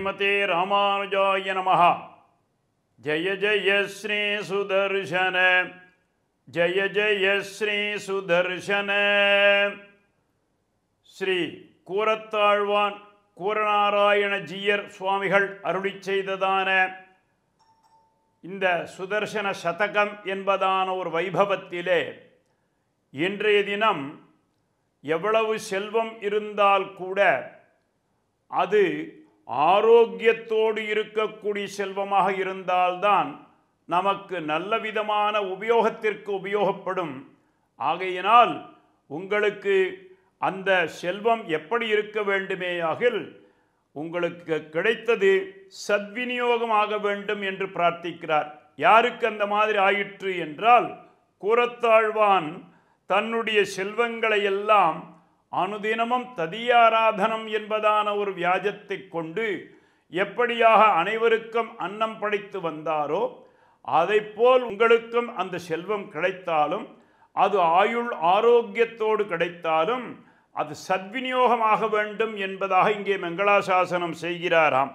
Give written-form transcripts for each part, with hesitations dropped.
ஸ்ரீமதே ராமானுஜாய நமஹ. ஜய ஜய ஸ்ரீ சுதர்சன, ஜய ஜய ஸ்ரீ சுதர்சன. ஸ்ரீ கூரத்தாழ்வான் கூரநாராயண ஜீயர் சுவாமிகள் அருளிச் செய்ததான இந்த சுதர்சன சதகம் என்பதான ஒரு வைபவத்திலே இன்றைய தினம் எவ்வளவு செல்வம் இருந்தால் கூட அது ஆரோக்கியத்தோடு இருக்கக்கூடிய செல்வமாக இருந்தால்தான் நமக்கு நல்ல விதமான உபயோகத்திற்கு உபயோகப்படும். ஆகையினால் உங்களுக்கு அந்த செல்வம் எப்படி இருக்க வேண்டுமேயாகில் உங்களுக்கு கிடைத்தது சத்விநியோகமாக வேண்டும் என்று பிரார்த்திக்கிறார். யாருக்கு அந்த மாதிரி ஆயிற்று என்றால், கூரத்தாழ்வான் தன்னுடைய செல்வங்களை எல்லாம் அனுதினமும் ததியாராதனம் என்பதான ஒரு வியாஜத்தை கொண்டு எப்படியாக அனைவருக்கும் அன்னம் படைத்து வந்தாரோ அதைப்போல் உங்களுக்கும் அந்த செல்வம் கிடைத்தாலும், அது ஆயுள் ஆரோக்கியத்தோடு கிடைத்தாலும் அது சத்விநியோகமாக வேண்டும் என்பதாக இங்கே மங்களாசாசனம் செய்கிறாராம்.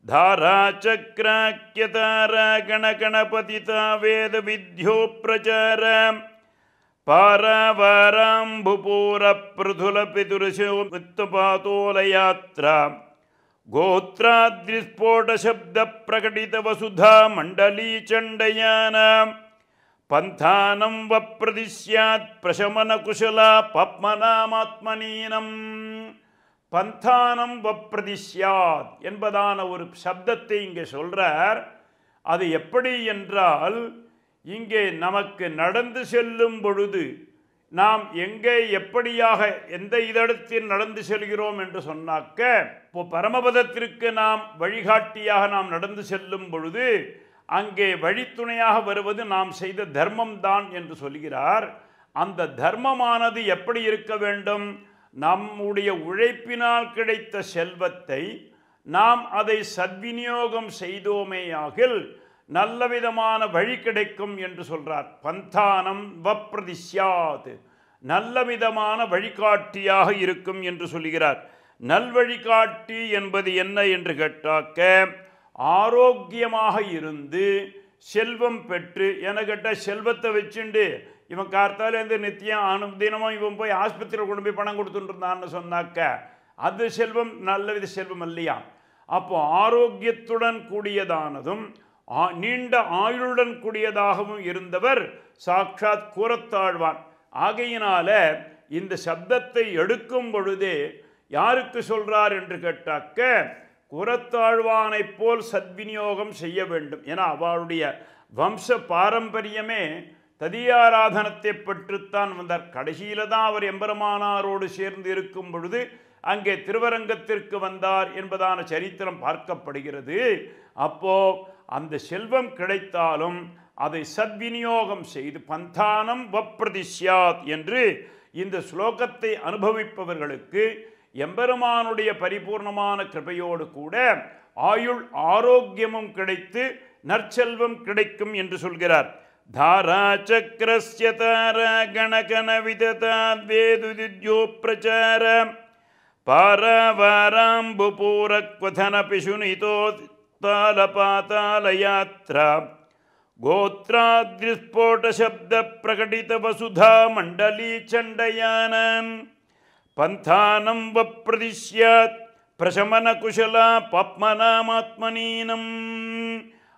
தாரா சக்ராக்கியதார கணகணபதிதா வேத வித்யோ பிரச்சார பாராவாராம்புபூர பிருதுல பிதுருஷோ வித்துபாதோலயாத்ரா கோத்ராத்ரிஸ்போட சப்த பிரகடித வசுதா மண்டலீ சண்டயானாம் பந்தானம் வப்ரதிஸ்யாத் பிரசமன குஷலா பத்மநாமாத்மனீனம். பந்தானம் வப்ரதிஸ்யாத் என்பதான ஒரு சப்தத்தை இங்கே சொல்றார். அது எப்படி என்றால், இங்கே நமக்கு நடந்து செல்லும் பொழுது நாம் எங்கே எப்படியாக எந்த இடத்தில் நடந்து செல்கிறோம் என்று சொன்னாக்க, இப்போ பரமபதத்திற்கு நாம் வழிகாட்டியாக நாம் நடந்து செல்லும் பொழுது அங்கே வழித்துணையாக வருவது நாம் செய்த தர்மம் தான் என்று சொல்கிறார். அந்த தர்மமானது எப்படி இருக்க வேண்டும்? நம்முடைய உழைப்பினால் கிடைத்த செல்வத்தை நாம் அதை சத்விநியோகம் செய்தோமேயாகில் நல்ல விதமான வழி கிடைக்கும் என்று சொல்றார். பந்தானம் வப்ரதிஸ்யாத், நல்ல விதமான வழிகாட்டியாக இருக்கும் என்று சொல்கிறார். நல்வழிகாட்டி என்பது என்ன என்று கேட்டாக்க, ஆரோக்கியமாக இருந்து செல்வம் பெற்று, என கேட்டால் செல்வத்தை வச்சுண்டு இவன் கார்த்தாலேருந்து நித்தியம் தினமும் இவன் போய் ஆஸ்பத்திரியில் கொண்டு போய் பணம் கொடுத்துட்டு இருந்தான்னு சொன்னாக்க அது செல்வம் நல்ல வித செல்வம் இல்லையா? அப்போ ஆரோக்கியத்துடன் கூடியதானதும் நீண்ட ஆயுளுடன் கூடியதாகவும் இருந்தவர் சாட்சாத் கூரத்தாழ்வான். ஆகையினால இந்த சப்தத்தை எடுக்கும் பொழுதே யாருக்கு சொல்றார் என்று கேட்டாக்க, கூரத்தாழ்வானை போல் சத்விநியோகம் செய்ய வேண்டும். ஏன்னா அவளுடைய வம்ச பாரம்பரியமே ததியாராதனத்தை பெற்றுத்தான் வந்தார். கடைசியில தான் அவர் எம்பெருமானாரோடு சேர்ந்து இருக்கும் பொழுது அங்கே திருவரங்கத்திற்கு வந்தார் என்பதான சரித்திரம் பார்க்கப்படுகிறது. அப்போ அந்த செல்வம் கிடைத்தாலும் அதை சத்விநியோகம் செய்து பந்தானம் வப்ரதிஸ்யாத் என்று இந்த ஸ்லோகத்தை அனுபவிப்பவர்களுக்கு எம்பெருமானுடைய பரிபூர்ணமான கிருபையோடு கூட ஆயுள் ஆரோக்கியமும் கிடைத்து நற்செல்வம் கிடைக்கும் என்று சொல்கிறார். தாரா சக்கரஸ்ய தாரா கணகன விததாத் வேதுதித்யோ பிரச்சார பாராவாராம்புபூரக்வதன பிசுனிதோ தாலபாதாலயாத்ரா கோத்ராத்ரிஸ்போட சப்த பிரகடித வசுதா மண்டலீ சண்டயானாம் பந்தானம் வப்ரதிஸ்யாத் பிரசமன குஷலா பத்மநாமாத்மனீனம்.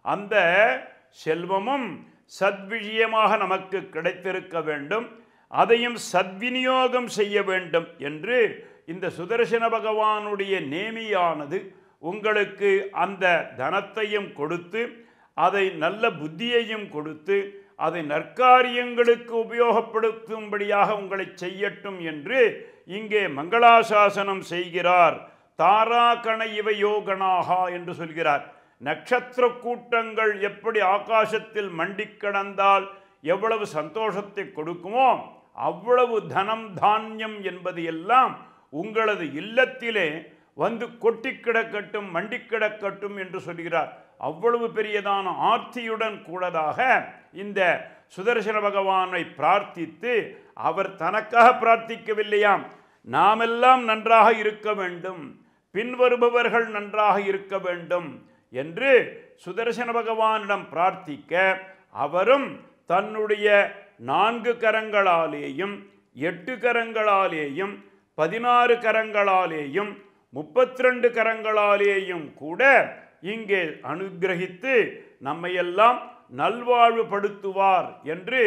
அந்த செல்வமும் சத்விஷயமாக நமக்கு கிடைத்திருக்க வேண்டும், அதையும் சத்விநியோகம் செய்ய வேண்டும் என்று இந்த சுதர்சன பகவானுடைய நேமியானது உங்களுக்கு அந்த தனத்தையும் கொடுத்து, அதை நல்ல புத்தியையும் கொடுத்து, அதை நற்காரியங்களுக்கு உபயோகப்படுத்தும்படியாக உங்களை செய்யட்டும் என்று இங்கே மங்களாசாசனம் செய்கிறார். தாராகண இவ யோகனாகா என்று சொல்கிறார். நட்சத்திர கூட்டங்கள் எப்படி ஆகாசத்தில் மண்டி கிடந்தால் எவ்வளவு சந்தோஷத்தை கொடுக்குமோ அவ்வளவு தனம் தானியம் என்பது எல்லாம் உங்களது இல்லத்திலே வந்து கொட்டி கிடக்கட்டும் மண்டி கிடக்கட்டும் என்று சொல்கிறார். அவ்வளவு பெரியதான ஆர்த்தியுடன் கூடதாக இந்த சுதர்சன பகவானை பிரார்த்தித்து, அவர் தனக்காக பிரார்த்திக்கவில்லையாம், நாமெல்லாம் நன்றாக இருக்க வேண்டும், பின்வருபவர்கள் நன்றாக இருக்க வேண்டும் என்று சுதர்சன பகவானிடம் பிரார்த்திக்க அவரும் தன்னுடைய 4 கரங்களாலேயும் 8 கரங்களாலேயும் 16 கரங்களாலேயும் 32 கரங்களாலேயும் கூட இங்கே அனுகிரகித்து நம்மையெல்லாம் நல்வாழ்வுபடுத்துவார் என்று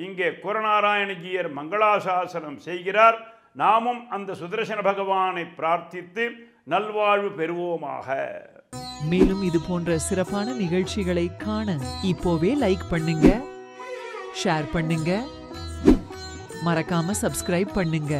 இங்கே குரநாராயணஜீயர் மங்களாசாசனம் செய்கிறார். நாமும் அந்த சுதர்சன பகவானை பிரார்த்தித்து நல்வாழ்வு பெறுவோமாக. மேலும் இது போன்ற சிறப்பான நிகழ்ச்சிகளை காண இப்போவே லைக் பண்ணுங்க, ஷேர் பண்ணுங்க, மறக்காம சப்ஸ்கிரைப் பண்ணுங்க.